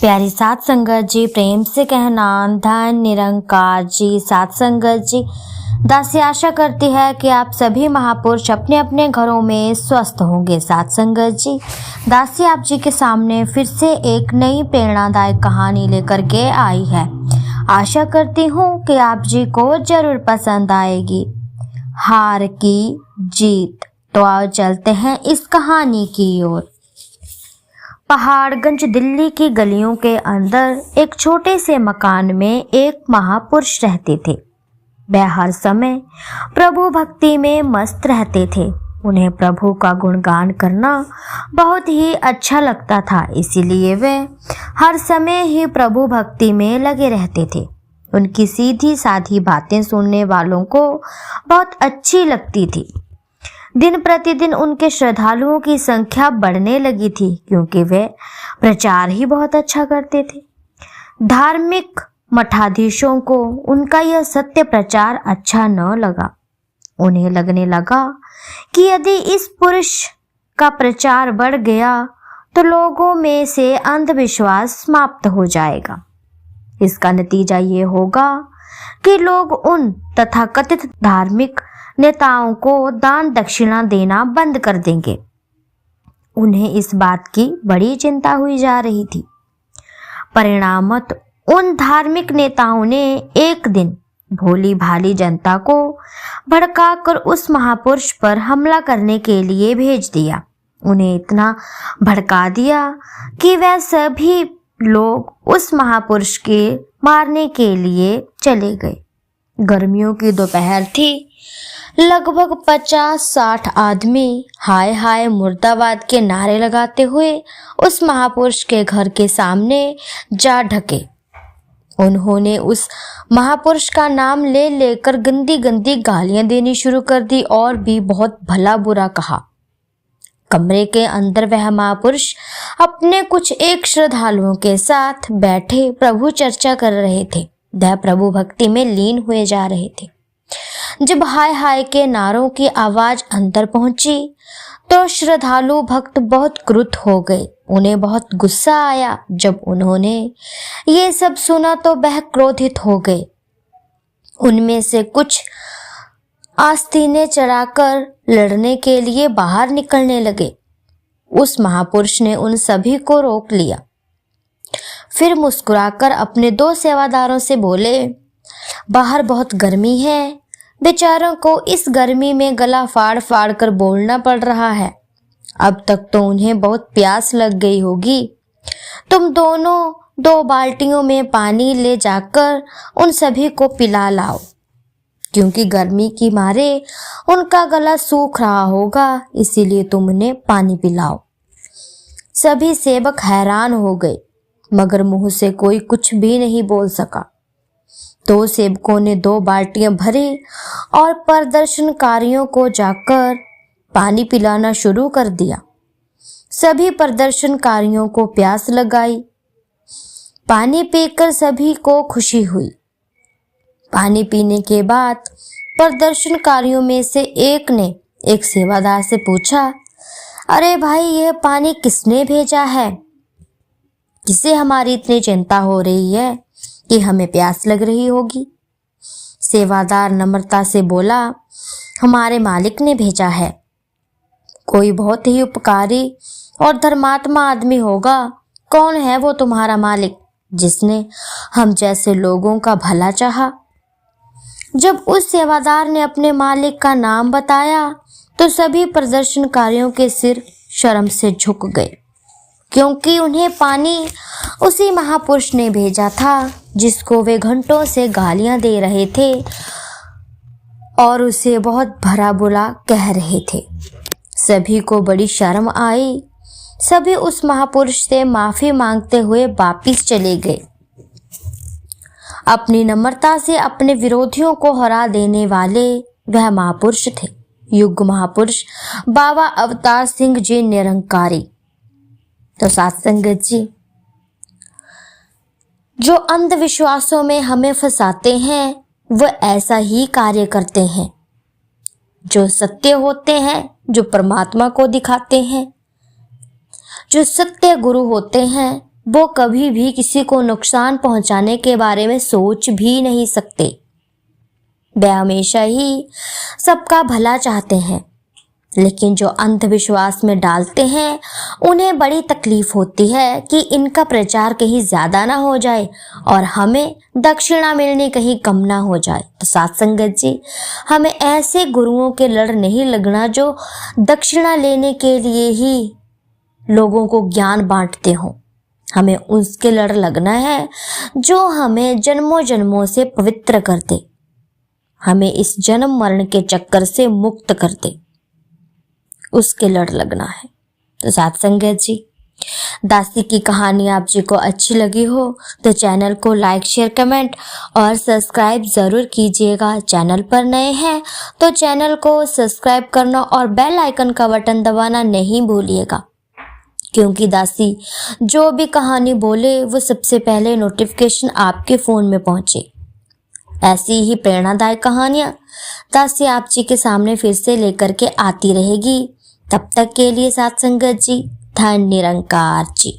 प्यारी साथ संगत जी, प्रेम से कहना धन निरंकार जी। साथ संगत जी, दासी आशा करती है कि आप सभी महापुरुष अपने अपने घरों में स्वस्थ होंगे। साथ संगत जी, दासी आप जी के सामने फिर से एक नई प्रेरणादायक कहानी लेकर के आई है। आशा करती हूँ कि आप जी को जरूर पसंद आएगी। हार की जीत। तो आओ चलते हैं इस कहानी की ओर। पहाड़गंज दिल्ली की गलियों के अंदर एक छोटे से मकान में एक महापुरुष रहते थे। वह हर समय प्रभु भक्ति में मस्त रहते थे। उन्हें प्रभु का गुणगान करना बहुत ही अच्छा लगता था, इसीलिए वे हर समय ही प्रभु भक्ति में लगे रहते थे। उनकी सीधी साधी बातें सुनने वालों को बहुत अच्छी लगती थी। दिन प्रतिदिन उनके श्रद्धालुओं की संख्या बढ़ने लगी थी, क्योंकि वे प्रचार ही बहुत अच्छा करते थे। धार्मिक मठाधीशों को उनका यह सत्य प्रचार अच्छा न लगा। उन्हें लगने लगा कि यदि इस पुरुष का प्रचार बढ़ गया तो लोगों में से अंधविश्वास समाप्त हो जाएगा। इसका नतीजा ये होगा कि लोग उन तथाकथित धार्मिक नेताओं को दान दक्षिणा देना बंद कर देंगे। उन्हें इस बात की बड़ी चिंता हुई जा रही थी। परिणामतः उन धार्मिक नेताओं ने एक दिन भोली भाली जनता को भड़काकर उस महापुरुष पर हमला करने के लिए भेज दिया। उन्हें इतना भड़का दिया कि वह सभी लोग उस महापुरुष के मारने के लिए चले गए। गर्मियों की दोपहर थी। लगभग 50-60 आदमी हाय हाय मुर्दाबाद के नारे लगाते हुए उस महापुरुष के घर के सामने जा ढके। उन्होंने उस महापुरुष का नाम ले लेकर गंदी गंदी गालियां देनी शुरू कर दी और भी बहुत भला बुरा कहा। कमरे के अंदर वह महापुरुष अपने कुछ एक श्रद्धालुओं के साथ बैठे प्रभु चर्चा कर रहे थे। वह प्रभु भक्ति में लीन हुए जा रहे थे। जब हाय हाय के नारों की आवाज अंदर पहुंची तो श्रद्धालु भक्त बहुत क्रुद्ध हो गए। उन्हें बहुत गुस्सा आया। जब उन्होंने ये सब सुना तो वह क्रोधित हो गए। उनमें से कुछ आस्तीनें चढ़ाकर लड़ने के लिए बाहर निकलने लगे। उस महापुरुष ने उन सभी को रोक लिया। फिर मुस्कुराकर अपने 2 सेवादारों से बोले, बाहर बहुत गर्मी है। बेचारों को इस गर्मी में गला फाड़ फाड़ कर बोलना पड़ रहा है। अब तक तो उन्हें बहुत प्यास लग गई होगी। तुम दोनों 2 बाल्टियों में पानी ले जाकर उन सभी को पिला लाओ, क्योंकि गर्मी की मारे उनका गला सूख रहा होगा, इसीलिए तुम उन्हें पानी पिलाओ। सभी सेवक हैरान हो गए, मगर मुंह से कोई कुछ भी नहीं बोल सका। 2 सेवकों ने 2 बाल्टियां भरी और प्रदर्शनकारियों को जाकर पानी पिलाना शुरू कर दिया। सभी प्रदर्शनकारियों को प्यास लगाई। पानी पीकर सभी को खुशी हुई। पानी पीने के बाद प्रदर्शनकारियों में से एक ने एक सेवादार से पूछा, अरे भाई, यह पानी किसने भेजा है? किसे हमारी इतनी चिंता हो रही है कि हमें प्यास लग रही होगी? सेवादार नम्रता से बोला, हमारे मालिक ने भेजा है। कोई बहुत ही उपकारी और धर्मात्मा आदमी होगा। कौन है वो तुम्हारा मालिक जिसने हम जैसे लोगों का भला चाहा? जब उस सेवादार ने अपने मालिक का नाम बताया तो सभी प्रदर्शनकारियों के सिर शर्म से झुक गए, क्योंकि उन्हें पानी उसी महापुरुष ने भेजा था जिसको वे घंटों से गालियां दे रहे थे और उसे बहुत भला बुरा कह रहे थे। सभी को बड़ी शर्म आई। सभी उस महापुरुष से माफी मांगते हुए वापिस चले गए। अपनी नम्रता से अपने विरोधियों को हरा देने वाले वह महापुरुष थे युग महापुरुष बाबा अवतार सिंह जी निरंकारी। तो साथ संगत जी, जो अंधविश्वासों में हमें फंसाते हैं वह ऐसा ही कार्य करते हैं। जो सत्य होते हैं, जो परमात्मा को दिखाते हैं, जो सत्य गुरु होते हैं, वो कभी भी किसी को नुकसान पहुंचाने के बारे में सोच भी नहीं सकते। वे हमेशा ही सबका भला चाहते हैं, लेकिन जो अंधविश्वास में डालते हैं उन्हें बड़ी तकलीफ होती है कि इनका प्रचार कहीं ज्यादा ना हो जाए और हमें दक्षिणा मिलनी कहीं कम ना हो जाए। तो साथ संगत जी, हमें ऐसे गुरुओं के लड़ नहीं लगना जो दक्षिणा लेने के लिए ही लोगों को ज्ञान बांटते हों। हमें उसके लड़ लगना है जो हमें जन्मों जन्मों से पवित्र कर दे, हमें इस जन्म मरण के चक्कर से मुक्त कर दे, उसके लड़ लगना है। तो साथ संगत जी, दासी की कहानी आप जी को अच्छी लगी हो तो चैनल को लाइक शेयर कमेंट और सब्सक्राइब जरूर कीजिएगा। चैनल पर नए हैं तो चैनल को सब्सक्राइब करना और बेल आइकन का बटन दबाना नहीं भूलिएगा, क्योंकि दासी जो भी कहानी बोले वो सबसे पहले नोटिफिकेशन आपके फ़ोन में पहुंचे। ऐसी ही प्रेरणादायक कहानियां दासी आप जी के सामने फिर से लेकर के आती रहेगी। तब तक के लिए साथ संगत जी, धन निरंकार जी।